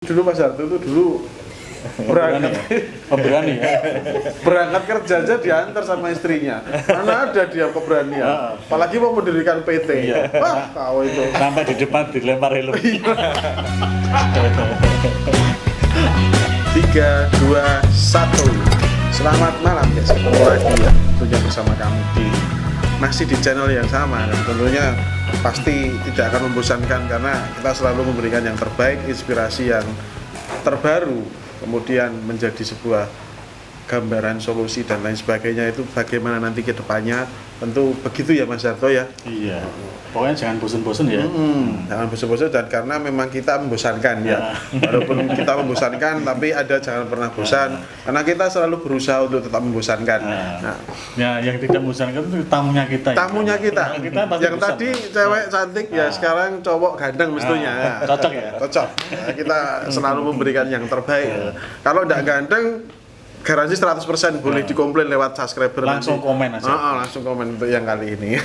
Dulu Mas Harto itu dulu berangkat Pemberani ya. berangkat kerja aja diantar sama istrinya. Mana ada dia keberanian. Apalagi mau mendirikan PT. Iya. Wah, kau itu. Sampai di depan dilempar helm. 3, 2, 1. Selamat malam guys, ketemu lagi ya tentunya bersama kami masih di channel yang sama, dan tentunya pasti tidak akan membosankan karena kita selalu memberikan yang terbaik, inspirasi yang terbaru, kemudian menjadi sebuah gambaran solusi dan lain sebagainya. Itu bagaimana nanti ke depannya, tentu begitu ya Mas Harto ya. Iya. Pokoknya jangan bosan-bosan ya. Jangan bosan-bosan, dan karena memang kita membosankan ya. Walaupun kita membosankan, tapi ada jangan pernah bosan, karena kita selalu berusaha untuk tetap membosankan. Nah, Ya, yang tidak membosankan itu tamunya kita. tamunya kita, Kita pasti yang bosan. tadi cewek cantik ya, sekarang cowok ganteng mestinya. Ya. Cocok ya. Cocok. Ya, kita selalu memberikan yang terbaik. Kalau tidak ganteng, garansi 100% boleh dikomplain lewat subscriber. Langsung nanti. komen aja. Langsung komen untuk yang kali ini.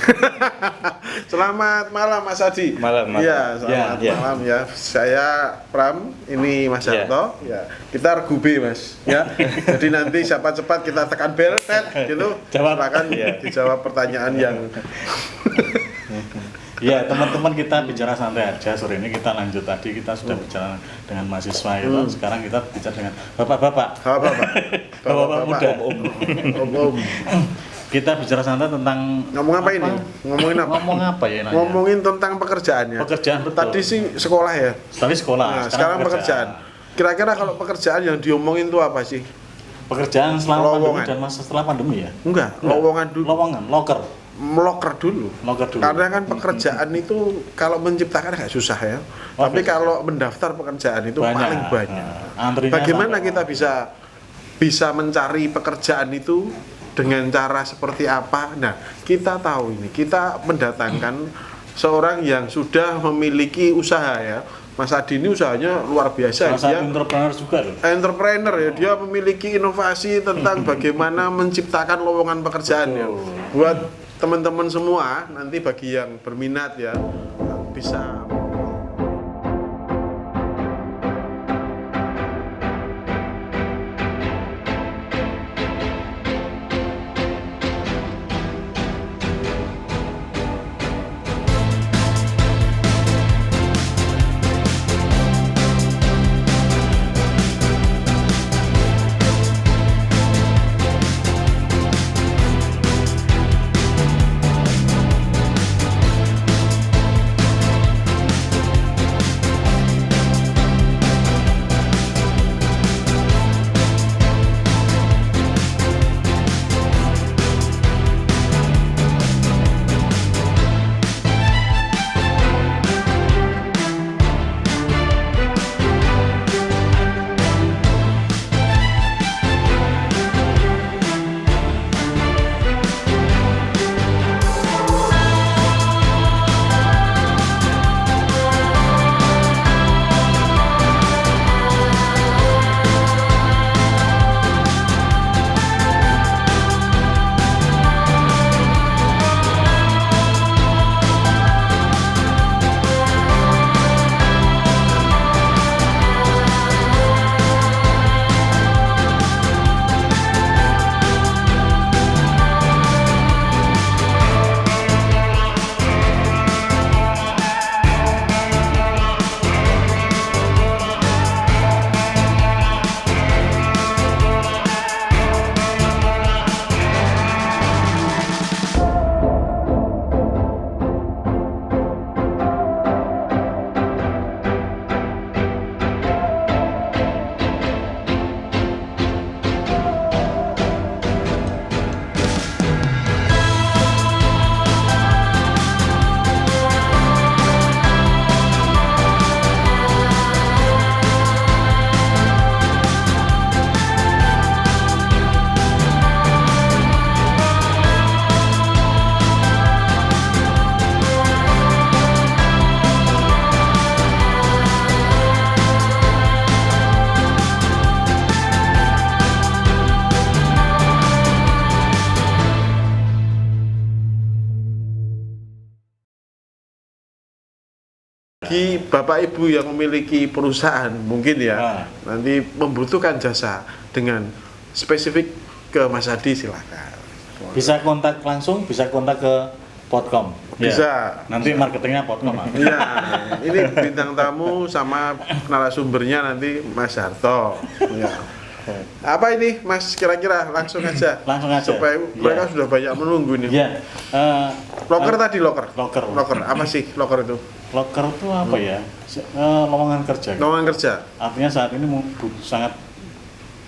Selamat malam Mas Adi. Malam. Iya, selamat Ya. malam ya. Saya Pram, ini Mas Ya. Harto. Ya. Kita regu B Mas. Ya. Jadi nanti siapa cepat kita tekan bel, gitu. Jawab. Silakan Ya. dijawab pertanyaan yang Iya, teman-teman, kita bicara santai aja. Sore ini kita lanjut, tadi kita sudah bicara dengan mahasiswa itu. Sekarang kita bicara dengan bapak-bapak. Bapak-bapak muda. Om. Kita bicara santai tentang Ngomong apa ini? Ngomongin apa? Ngomong apa ya nanya? Ngomongin tentang pekerjaannya. Pekerjaan, betul. Tadi sih sekolah ya. Tadi sekolah. Nah, sekarang pekerjaan. Kira-kira kalau pekerjaan yang diomongin itu apa sih? Pekerjaan selama pandemi Lowongan. dan masa setelah pandemi ya? Enggak, lowongan dulu. Lowongan, loker. Meloker dulu. Loker dulu. Karena kan pekerjaan itu kalau menciptakan agak susah ya. Oh, Tapi susah. kalau mendaftar pekerjaan itu paling banyak. Antrinya Bagaimana sampai- kita bisa mencari pekerjaan itu dengan cara seperti apa? Nah, kita tahu ini. Kita mendatangkan seorang yang sudah memiliki usaha ya. Mas Adi ini usahanya luar biasa. salah satu Dia entrepreneur juga loh. entrepreneur ya, dia memiliki inovasi tentang bagaimana menciptakan lowongan pekerjaan ya. Buat teman-teman semua, nanti bagi yang berminat ya, bisa. bagi Bapak Ibu yang memiliki perusahaan mungkin ya nanti membutuhkan jasa dengan spesifik ke Mas Hadi silakan. Bisa kontak langsung, bisa kontak ke Podcom. Bisa. Nanti marketingnya Podcom. Iya. Ini bintang tamu sama narasumbernya nanti Mas Harto. Ya. Apa ini Mas kira-kira langsung aja. Langsung aja. Supaya mereka sudah banyak menunggu nih. Iya. Loker tadi loker. Loker. Apa sih loker itu? Loker itu apa ya? Lowongan kerja. Lowongan kerja. Artinya saat ini sangat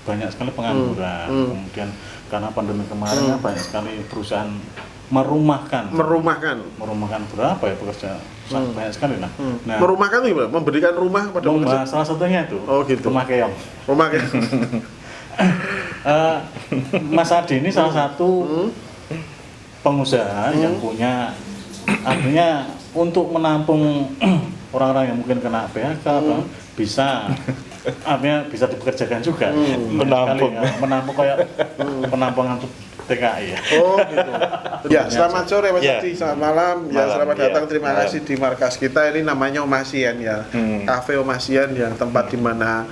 banyak sekali pengangguran. Kemudian karena pandemi kemarin banyak sekali perusahaan merumahkan berapa ya pekerja banyak sekali lah. Nah, merumahkan itu gimana? Memberikan rumah kepada pekerja. Salah satunya itu. Oh gitu. Rumah keong. Mas Hadi ini salah satu pengusaha yang punya artinya untuk menampung orang-orang yang mungkin kena PHK bisa artinya bisa dipekerjakan juga. Menampung kayak penampungan TKI ya. Oh gitu. Ya, selamat sore Mas Hadi, selamat malam. Ya, selamat datang. Terima kasih di markas kita. Ini namanya Omasian ya. Cafe Omasian yang tempat di mana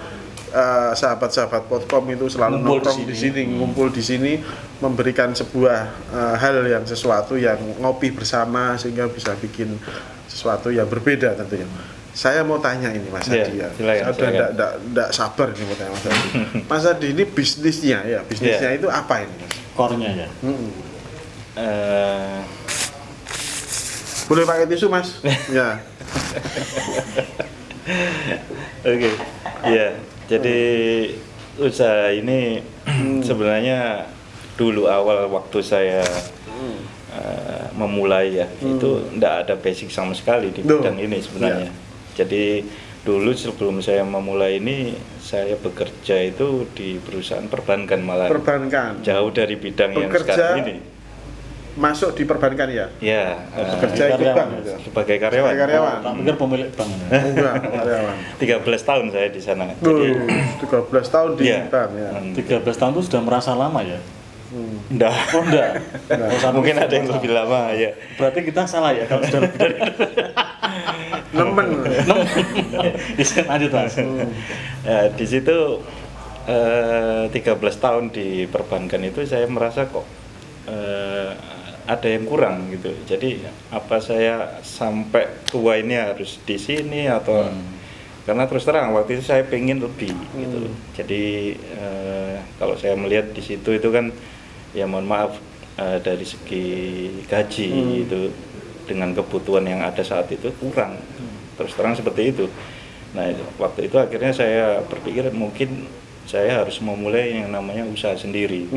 sahabat-sahabat Podcom itu selalu nongkrong di sini, ngumpul di sini, memberikan sebuah hal yang sesuatu yang ngopi bersama sehingga bisa bikin sesuatu yang berbeda tentunya. Saya mau tanya ini Mas Hadi ya. Saya udah enggak sabar ini mau tanya Mas Hadi. Mas Hadi ini bisnisnya itu apa ini Mas? Core-nya ya. Boleh pakai tisu Mas? Ya. Oke. Ya, jadi usaha ini sebenarnya dulu awal waktu saya memulai ya, itu enggak ada basic sama sekali di bidang ini sebenarnya. Jadi dulu sebelum saya memulai ini saya bekerja itu di perusahaan perbankan malah. Perbankan. Jauh dari bidang yang sekarang ini. Masuk di perbankan ya? Ya. Bekerja ikut bank gitu. Sebagai karyawan. Tak pikir pemilik bank. Enggak, karyawan. 13 tahun saya di sana. Jadi 13 tahun di bank ya. 13 tahun itu sudah merasa lama ya? Enggak. Oh enggak. Mungkin ada yang lebih lama ya. Berarti kita salah ya kalau sudah lebih dari Nemen. Lanjut Mas. Ya, di situ 13 tahun di perbankan itu saya merasa kok ada yang kurang gitu. Jadi apa saya sampai tua ini harus di sini atau karena terus terang waktu itu saya pengen lebih gitu. Jadi kalau saya melihat di situ itu kan ya mohon maaf dari segi gaji itu dengan kebutuhan yang ada saat itu kurang, terus terang seperti itu. Nah waktu itu akhirnya saya berpikir mungkin saya harus memulai yang namanya usaha sendiri.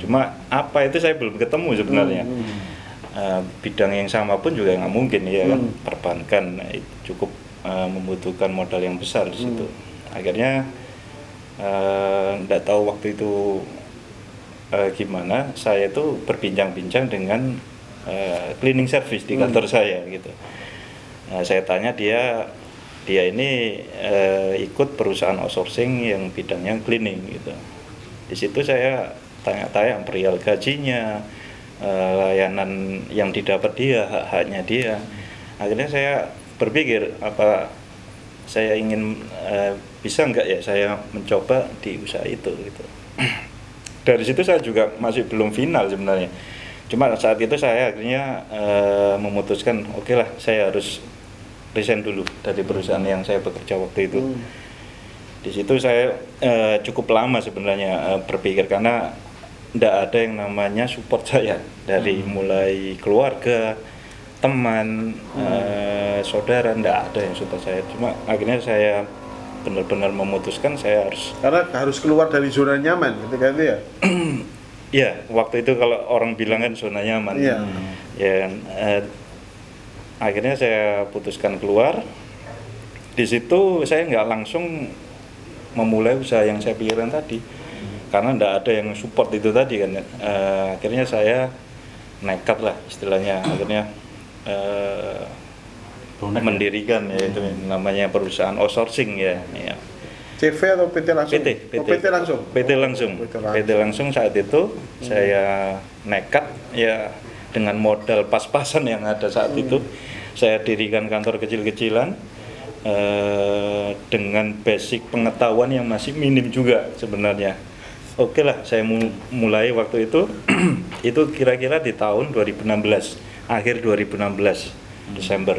Cuma apa itu saya belum ketemu sebenarnya. Bidang yang sama pun juga nggak mungkin ya kan, perbankan itu cukup membutuhkan modal yang besar di situ. Akhirnya nggak tahu waktu itu gimana saya itu berbincang-bincang dengan cleaning service di kantor saya gitu. Saya tanya dia ini ikut perusahaan outsourcing yang bidangnya cleaning gitu. Di situ saya tanya-tanya perihal gajinya, layanan yang didapat dia, hak-haknya dia. Akhirnya saya berpikir apa saya ingin bisa nggak ya saya mencoba di usaha itu gitu. Dari situ saya juga masih belum final sebenarnya. Cuma saat itu saya akhirnya memutuskan oke lah saya harus resign dulu dari perusahaan yang saya bekerja waktu itu. Di situ saya cukup lama sebenarnya berpikir karena tidak ada yang namanya support saya dari mulai keluarga, teman, saudara, tidak ada yang support saya. Cuma akhirnya saya benar-benar memutuskan saya harus keluar dari zona nyaman ketika itu ya. Ya, waktu itu kalau orang bilang kan zona nyaman. Iya. Ya, akhirnya saya putuskan keluar. Di situ saya nggak langsung memulai usaha yang saya pikirkan tadi, karena nggak ada yang support itu tadi kan. Akhirnya saya nekat lah istilahnya. Akhirnya mendirikan ya itu namanya perusahaan outsourcing ya. CV atau PT langsung? PT langsung. PT langsung saat itu saya nekat ya dengan modal pas-pasan yang ada saat itu. saya dirikan kantor kecil-kecilan dengan basic pengetahuan yang masih minim juga sebenarnya. Oke lah, saya mulai waktu itu itu kira-kira di tahun 2016, akhir 2016 Desember.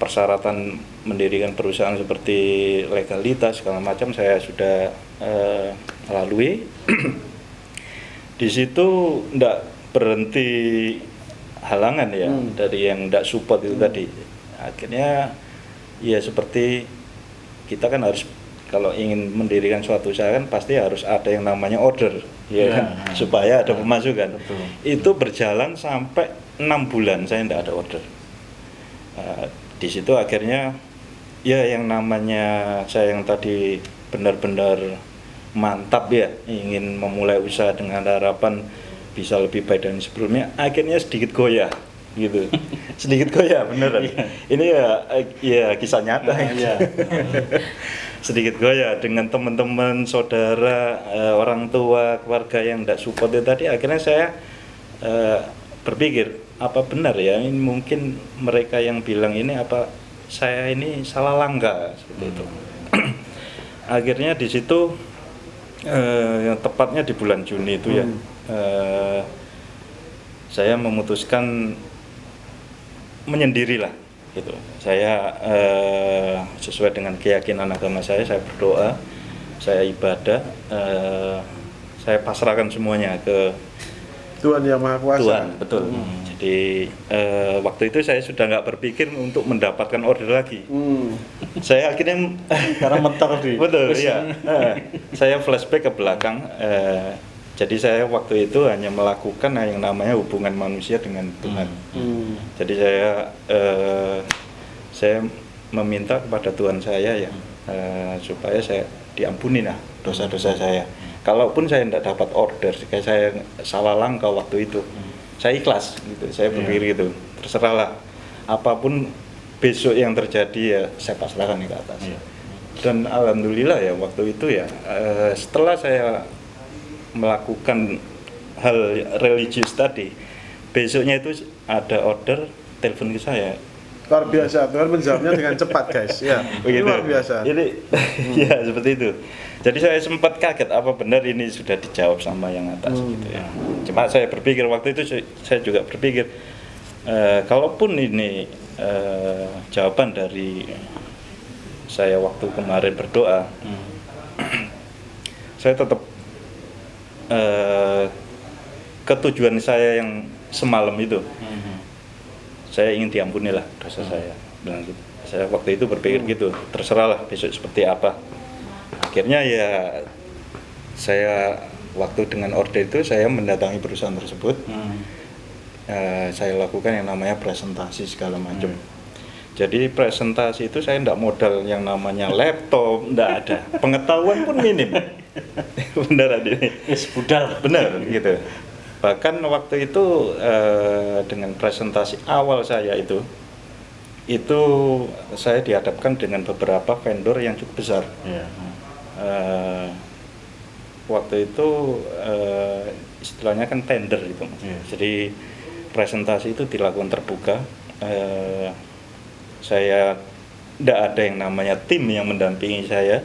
Persyaratan mendirikan perusahaan seperti legalitas segala macam saya sudah lalui. Di situ enggak berhenti halangan ya dari yang enggak support itu tadi. Akhirnya ya seperti kita kan harus kalau ingin mendirikan suatu usaha kan pasti harus ada yang namanya order ya kan supaya ada pemasukan. Betul. Itu berjalan sampai 6 bulan saya enggak ada order. Di situ akhirnya ya yang namanya saya yang tadi benar-benar mantap ya ingin memulai usaha dengan harapan bisa lebih baik dari sebelumnya, akhirnya sedikit goyah gitu. Sedikit goyah beneran. Ini ya kisah nyata ya. Sedikit goyah dengan teman-teman, saudara, orang tua, keluarga yang tidak support itu tadi. Akhirnya saya berpikir apa benar ya ini mungkin mereka yang bilang ini apa saya ini salah langkah seperti itu. Akhirnya di situ yang tepatnya di bulan Juni itu ya saya memutuskan menyendirilah gitu. Saya sesuai dengan keyakinan agama saya berdoa, saya ibadah, saya pasrahkan semuanya ke Tuhan Yang Maha Kuasa. Tuhan, betul. Jadi waktu itu saya sudah nggak berpikir untuk mendapatkan order lagi. Saya akhirnya Karena mentor di. betul, iya. Saya flashback ke belakang. Jadi saya waktu itu hanya melakukan yang namanya hubungan manusia dengan Tuhan. Jadi saya meminta kepada Tuhan saya ya supaya saya diampuni lah dosa-dosa saya. Kalaupun saya tidak dapat order, kayak saya salah langkah waktu itu, saya ikhlas gitu. Saya berpikir gitu, terserahlah apapun besok yang terjadi ya saya pasrahkan ke atas. Dan alhamdulillah ya waktu itu ya setelah saya melakukan hal religius tadi, besoknya itu ada order telepon ke saya. Luar biasa, Tuhan menjawabnya dengan cepat guys ya. Ini luar biasa. Jadi ya seperti itu. Jadi saya sempat kaget apa benar ini sudah dijawab sama yang atas gitu ya. Cuma saya berpikir waktu itu saya juga berpikir kalaupun ini jawaban dari saya waktu kemarin berdoa, saya tetap ketujuan saya yang semalam itu. Saya ingin diampuni lah dosa saya. Bilang gitu. Saya waktu itu berpikir gitu, terserahlah besok seperti apa. Akhirnya ya saya waktu dengan order itu saya mendatangi perusahaan tersebut. Saya lakukan yang namanya presentasi segala macam. Jadi presentasi itu saya tidak modal yang namanya laptop, tidak ada. Pengetahuan pun minim. Beneran ini. Budal. Benar gitu. Bahkan waktu itu dengan presentasi awal saya itu saya dihadapkan dengan beberapa vendor yang cukup besar. Waktu itu istilahnya kan tender itu. Jadi presentasi itu dilakukan terbuka. Saya tidak ada yang namanya tim yang mendampingi saya,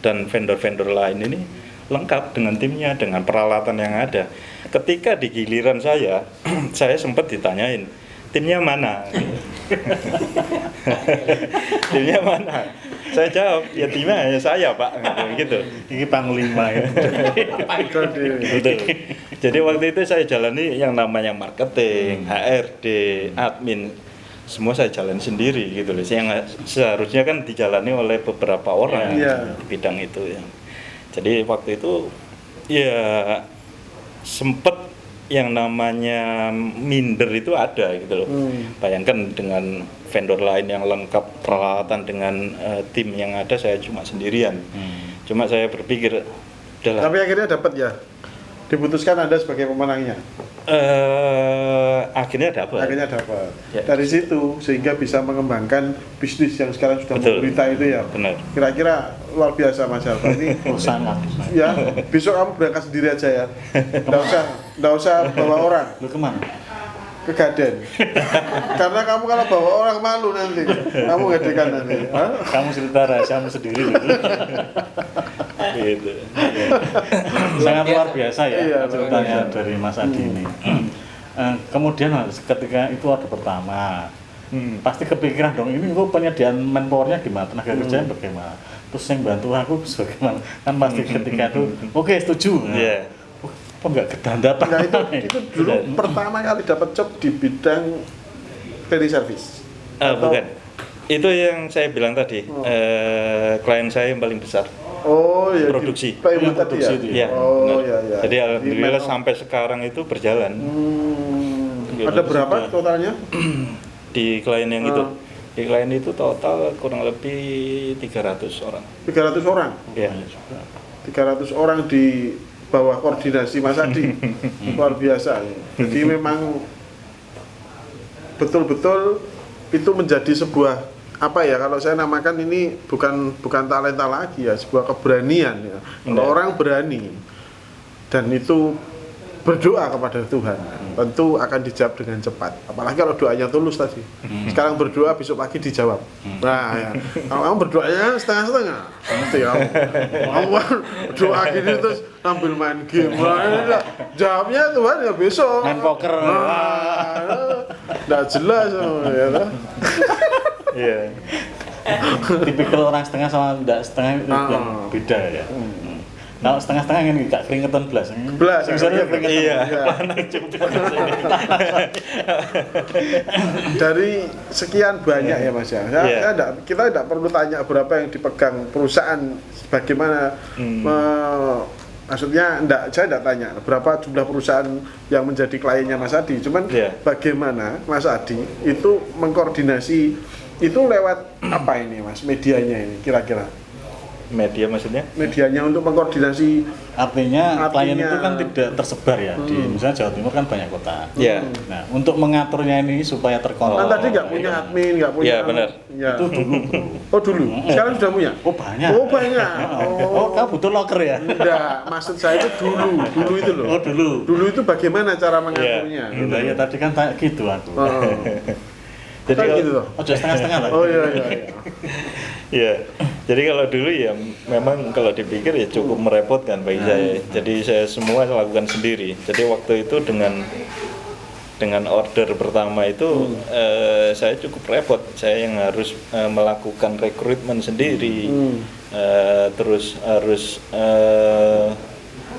dan vendor-vendor lain ini lengkap dengan timnya, dengan peralatan yang ada. Ketika di giliran saya sempat ditanyain, timnya mana? Timnya mana? Saya jawab, ya timnya hanya saya Pak, gitu. Ini panglima ya. Betul. Jadi waktu itu saya jalani yang namanya marketing, HRD, admin, semua saya jalani sendiri gitu loh. Yang seharusnya kan dijalani oleh beberapa orang di bidang itu ya. Jadi waktu itu ya sempet yang namanya minder itu ada gitu loh. Bayangkan dengan vendor lain yang lengkap peralatan dengan tim yang ada, saya cuma sendirian. Cuma saya berpikir udahlah. Tapi akhirnya dapat ya. Diputuskan Anda sebagai pemenangnya. Akhirnya dapat. Ya. Dari situ sehingga bisa mengembangkan bisnis yang sekarang sudah memberita itu ya. Benar. Kira-kira luar biasa Mas Alfa ini. Sangat. Ya, besok kamu berangkat sendiri aja ya. Nggak usah bawa orang. Lu kemana? kegaden. Karena kamu kalau bawa orang malu nanti, kamu gedekan nanti. Hah? Kamu cerita rahasiamu sendiri gitu. Gitu. Sangat luar biasa ya Iya, ceritanya dari Mas Adi ini. Kemudian ketika itu ada pertama, pasti kepikiran dong ini kok penyediaan manpowernya gimana, tenaga kerjanya bagaimana, terus yang bantu aku bagaimana, kan pasti ketika itu oke setuju. Iya. Kok nggak kedandapan? Nah itu dulu pertama kali dapat job di bidang ferry service. Bukan. Itu yang saya bilang tadi. Klien saya yang paling besar. Oh ya. Produksi. Plywood tadi ya. Produksi itu Ya. Oh benar. ya. Jadi alhamdulillah Di sampai sekarang itu berjalan. Ada berapa Sudah. totalnya? Di klien yang itu. Di klien itu total kurang lebih 300 orang. 300 orang. Ya. 300 orang di bawah koordinasi Mas Adi. Luar biasa ya. Jadi memang betul-betul itu menjadi sebuah apa ya, kalau saya namakan ini bukan talenta lagi ya, sebuah keberanian ya. Kalau orang berani dan itu berdoa kepada Tuhan, tentu akan dijawab dengan cepat. Apalagi kalau doanya tulus tadi. Sekarang berdoa, besok pagi dijawab. Nah, ya. Kalau kamu berdoanya setengah-setengah, pasti kamu berdoa gini terus sambil main game. Nah, jawabnya Tuhan ya besok. Main poker. Nggak jelas, ya. Iya. Tipikal orang setengah sama tidak setengah itu yang beda ya. Kalau setengah-setengah kan nggak keringetan belas. Belas, Misalnya keringetan. Iya. Dari sekian banyak ya Mas ya. Kita tidak perlu tanya berapa yang dipegang perusahaan, bagaimana maksudnya saya tidak tanya berapa jumlah perusahaan yang menjadi kliennya Mas Adi. Cuman bagaimana Mas Adi itu mengkoordinasi itu lewat apa ini Mas, medianya ini kira-kira? Media maksudnya? Medianya untuk mengkoordinasi. Artinya klien itu kan tidak tersebar ya di misalnya Jawa Timur kan banyak kota. Iya. Nah, untuk mengaturnya ini supaya terkontrol. Kan tadi nggak punya admin, nggak punya. Iya, benar. Ya. Itu dulu. Oh dulu. Sekarang sudah punya. Oh banyak. Oh banyak. Oh, kamu butuh locker ya? Enggak, maksud saya itu dulu itu loh. Oh dulu. Dulu itu bagaimana cara mengaturnya? Gitu ya tadi kan tanya gitu aku. Jadi Kan kalau, gitu loh. Oh setengah-setengah lah. Oh iya. ya. Jadi kalau dulu ya memang kalau dipikir ya cukup merepotkan bagi saya. Jadi saya semua lakukan sendiri. Jadi waktu itu dengan order pertama itu saya cukup repot. Saya yang harus melakukan rekrutmen sendiri, terus harus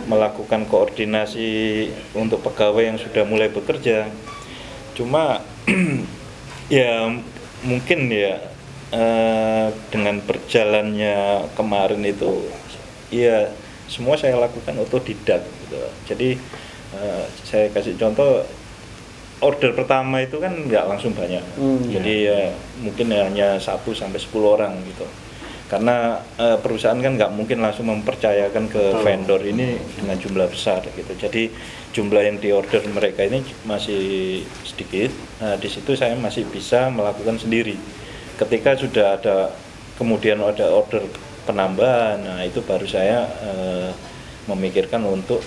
melakukan koordinasi untuk pegawai yang sudah mulai bekerja. Cuma ya mungkin ya dengan berjalannya kemarin itu ya semua saya lakukan otodidak gitu. Jadi saya kasih contoh, order pertama itu kan nggak langsung banyak. Jadi ya mungkin hanya 1 sampai 10 orang gitu. Karena perusahaan kan nggak mungkin langsung mempercayakan ke vendor ini dengan jumlah besar gitu. Jadi jumlah yang diorder mereka ini masih sedikit. Nah, di situ saya masih bisa melakukan sendiri. Ketika sudah ada kemudian ada order penambahan, nah itu baru saya memikirkan untuk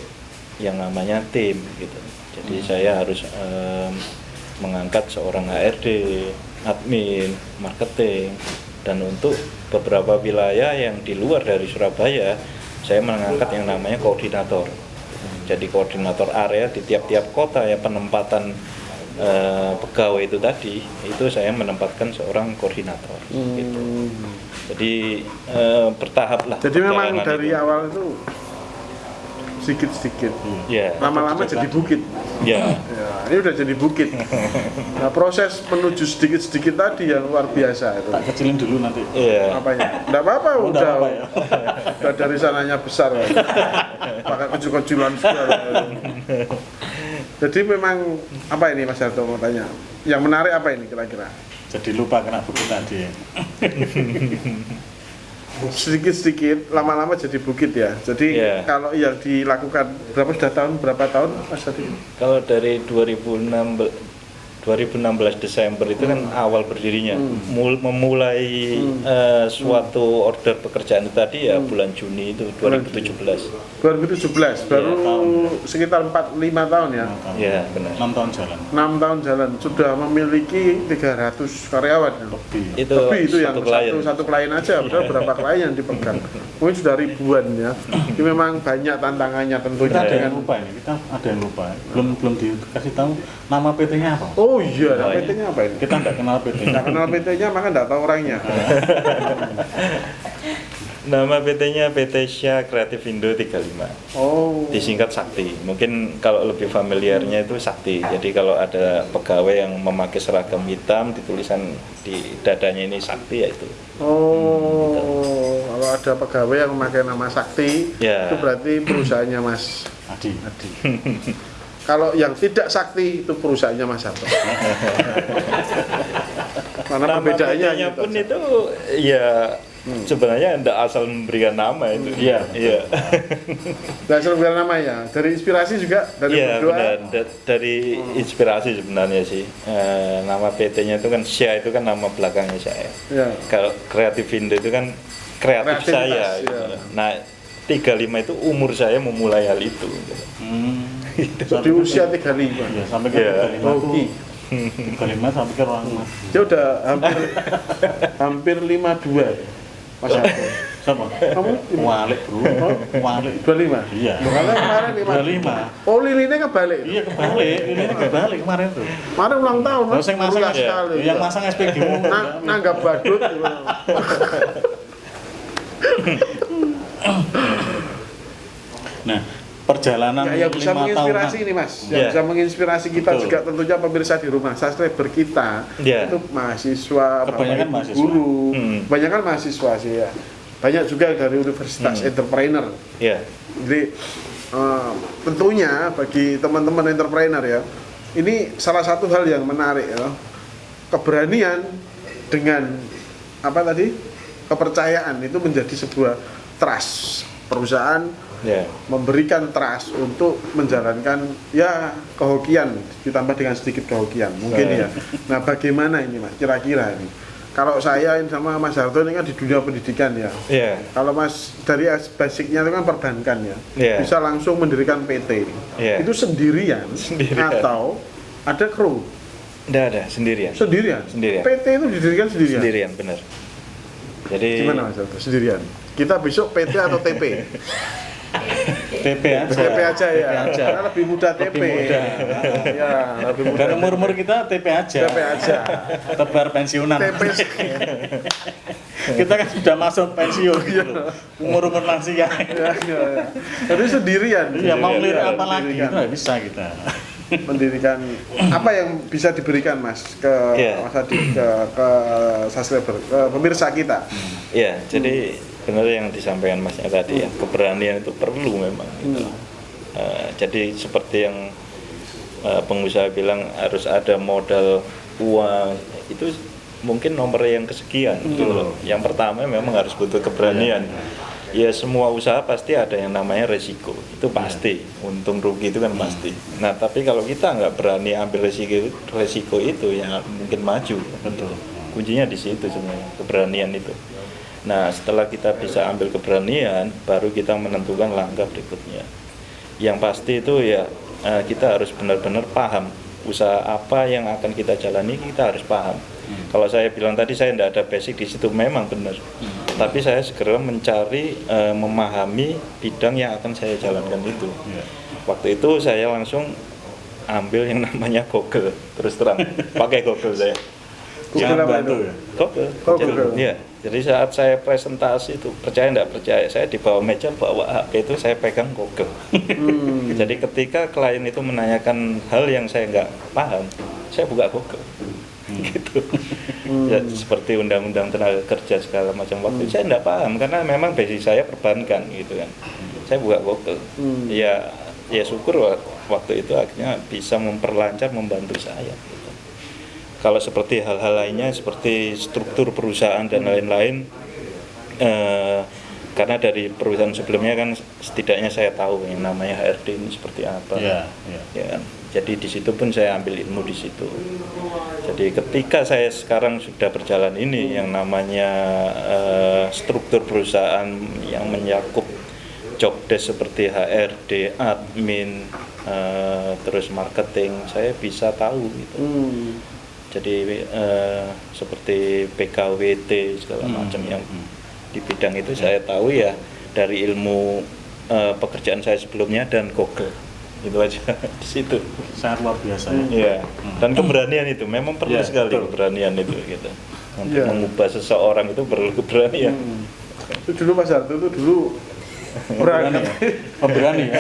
yang namanya tim gitu. Jadi saya harus mengangkat seorang HRD, admin, marketing, dan untuk beberapa wilayah yang di luar dari Surabaya saya mengangkat yang namanya koordinator. Jadi koordinator area di tiap-tiap kota ya, penempatan pegawai itu tadi itu saya menempatkan seorang koordinator gitu. Jadi bertahap lah. Jadi memang dari itu. awal itu sedikit-sedikit. Ya. Lama-lama jadi bukit. Ya. Ya, ini udah jadi bukit. Nah, proses menuju sedikit-sedikit tadi yang luar biasa itu. Tak kecilin dulu nanti. Iya. Apanya? Enggak apa-apa, Oh, udah. nggak apa-apa ya. Udah dari sananya besar. Pakai kecil-kecilan segala. Jadi memang apa ini Mas Harto mau tanya? Yang menarik apa ini kira-kira? Jadi lupa kena buku tadi. Sedikit-sedikit, lama-lama jadi bukit ya. Jadi kalau yang dilakukan berapa tahun Mas tadi? Kalau dari 2016 2016 Desember itu kan awal berdirinya. Memulai suatu order pekerjaan itu tadi ya bulan Juni itu 2017. 2017 baru sekitar 4-5 tahun ya. Iya, benar. 6 tahun jalan. 6 tahun jalan sudah memiliki 300 karyawan. Itu yang satu klien. satu klien aja, padahal berapa klien yang dipegang. Mungkin sudah ribuan ya. Ini memang banyak tantangannya tentunya Kita ada yang dengan lupa ini, kita ada yang lupa. Belum dikasih tahu nama PT-nya apa. Oh iya, Oh, iya. PT-nya apa ini? Kita nggak kenal PT-nya. Nggak kenal PT-nya, maka nggak tahu orangnya. Nama PT-nya PT Syah Kreatif Indo 35. Oh. Disingkat Sakti. Mungkin kalau lebih familiarnya itu Sakti. Jadi kalau ada pegawai yang memakai seragam hitam, ditulisan di dadanya ini Sakti ya itu. Oh, kalau ada pegawai yang memakai nama Sakti, Ya. itu berarti perusahaannya Mas Adi. Kalau yang tidak Sakti itu perusahaannya Mas Harto. Karena Nama perbedaannya PT-nya gitu pun aja. itu ya sebenarnya tidak asal memberikan nama itu. Iya. Iya. Dan sebenarnya nama ya, dari inspirasi juga dari Iya berdoa. benar. Dari inspirasi sebenarnya sih. Nama PT-nya itu kan Syah itu kan nama belakangnya saya. Ya. Kalau Kreatif Indo itu kan kreatif Kreativitas, saya. iya. Gitu. Nah 35 itu umur saya memulai hal itu. Gitu. Di usia 35. Ya, sampai ke Iya. 35 Oke. tuh. 35 sampai ke ruang mas. Dia udah hampir 52. Mas Harto. Siapa? Kamu Walik bro. Walik. 25. Iya. Loh, karena kemarin 25. Oh, lilinnya kebalik. Iya kebalik. Ini kebalik kemarin tuh. Kemarin ulang tahun, Mas. Terus yang masang Meriah sekali. yang masang SPG Nanggap badut. Nah, perjalanan Ya, yang bisa 5 menginspirasi tahunan. ini Mas, yang Ya. bisa menginspirasi kita Betul. juga tentunya pemirsa di rumah, subscriber kita Ya. itu mahasiswa, Kebanyakan Bapak Ibu mahasiswa. guru, Kebanyakan mahasiswa sih ya, banyak juga dari universitas entrepreneur. Iya. Jadi tentunya bagi teman-teman entrepreneur ya, ini salah satu hal yang menarik ya, keberanian dengan apa tadi, kepercayaan itu menjadi sebuah trust perusahaan. Ya. Memberikan trust untuk menjalankan ya kehokian ditambah dengan sedikit kehokian mungkin ya. Nah bagaimana ini Mas kira-kira ini kalau saya ini sama Mas Harto ini kan di dunia pendidikan ya. Iya. Kalau Mas dari basicnya itu kan perbankan ya, Iya. bisa langsung mendirikan PT. Iya. Itu sendirian atau ada kru? Nggak ada, sendirian. Sendirian. Sendirian. PT itu didirikan sendirian. Sendirian, benar. Jadi Gimana Mas Harto? Sendirian. Kita besok PT atau TP? TP aja. TP aja ya. TP aja. Karena lebih mudah TP. Lebih mudah. Ya, lebih mudah. Dan umur kita TP aja. TP aja. Tebar pensiunan. TP Kita kan sudah masuk pensiun gitu. Umur lansia. ya, ya, ya. Jadi sendirian. Iya, mau Sendirian, lirik apa lagi mendirikan. itu nggak bisa kita. Mendirikan apa yang bisa diberikan Mas ke Iya. Mas Adi ke subscriber, ke pemirsa kita. ya, jadi benar yang disampaikan Masnya tadi ya, keberanian itu perlu memang gitu. Jadi seperti yang pengusaha bilang harus ada modal uang, itu mungkin nomor yang kesekian gitu loh. Yang pertama memang harus butuh keberanian. Ya semua usaha pasti ada yang namanya resiko, itu pasti. Untung rugi itu kan pasti. Nah tapi kalau kita nggak berani ambil resiko itu ya mungkin maju. Betul. Kuncinya di situ sebenarnya, keberanian itu. Nah setelah kita bisa ambil keberanian, baru kita menentukan langkah berikutnya. Yang pasti itu ya kita harus benar-benar paham usaha apa yang akan kita jalani, kita harus paham. Kalau saya bilang tadi saya tidak ada basic di situ, memang benar. Tapi saya segera mencari, memahami bidang yang akan saya jalankan itu. Waktu itu saya langsung ambil yang namanya Google, terus terang pakai Google saya. Google apa itu? ya. Google. Oh, Google. Iya. Jadi saat saya presentasi itu, percaya tidak percaya, saya di bawah meja bawa HP itu saya pegang Google. Jadi ketika klien itu menanyakan hal yang saya nggak paham, saya buka Google. Gitu. Ya, seperti undang-undang tenaga kerja segala macam waktu itu saya tidak paham karena memang basic saya perbankan gitu kan. Saya buka Google. Ya syukur waktu itu akhirnya bisa memperlancar, membantu saya. Gitu. Kalau seperti hal-hal lainnya seperti struktur perusahaan dan lain-lain, karena dari perusahaan sebelumnya kan setidaknya saya tahu yang namanya HRD ini seperti apa. Iya, Ya kan? Jadi di situ pun saya ambil ilmu di situ. Jadi ketika saya sekarang sudah berjalan ini yang namanya struktur perusahaan yang menyakup job desk seperti HRD, admin, terus marketing, saya bisa tahu gitu. Jadi seperti PKWT segala macam yang di bidang itu saya tahu ya dari ilmu pekerjaan saya sebelumnya dan Google. Itu aja di situ. Sangat luar biasa ya. Iya. Dan keberanian itu memang perlu sekali keberanian itu gitu. Untuk mengubah seseorang itu perlu keberanian. Itu dulu Mas Harto itu dulu berangkat Pemberani ya.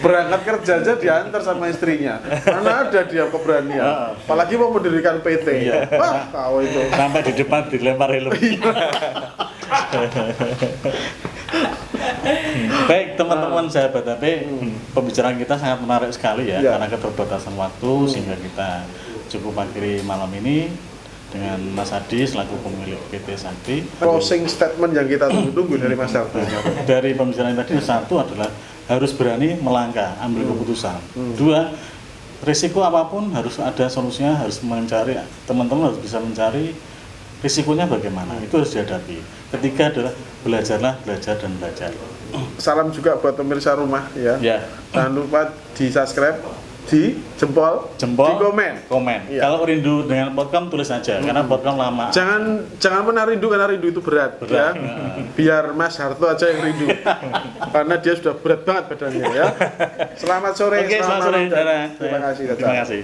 berangkat kerja aja diantar sama istrinya. Mana ada dia keberanian. Apalagi mau mendirikan PT. Wah, kau itu. Sampai di depan dilempar helm. Baik teman-teman sahabat HP, pembicaraan kita sangat menarik sekali ya, karena keterbatasan waktu sehingga kita cukup akhiri malam ini dengan Mas Adi selaku pemilik PT Sakti. Closing statement yang kita tunggu-tunggu dari Mas Harto. Dari pembicaraan tadi, satu adalah harus berani melangkah, ambil keputusan. Dua, risiko apapun harus ada solusinya, harus mencari, teman-teman harus bisa mencari risikonya bagaimana, itu harus dihadapi. Ketiga adalah belajar dan belajar. Salam juga buat pemirsa rumah ya. Jangan lupa di subscribe, di jempol, di komen. Ya. Kalau rindu dengan podcast tulis aja, karena podcast lama. Jangan pernah rindu karena rindu itu berat. Ya. Biar Mas Harto aja yang rindu, karena dia sudah berat banget badannya ya. Selamat sore, selamat sore. Terima kasih. Terima kasih.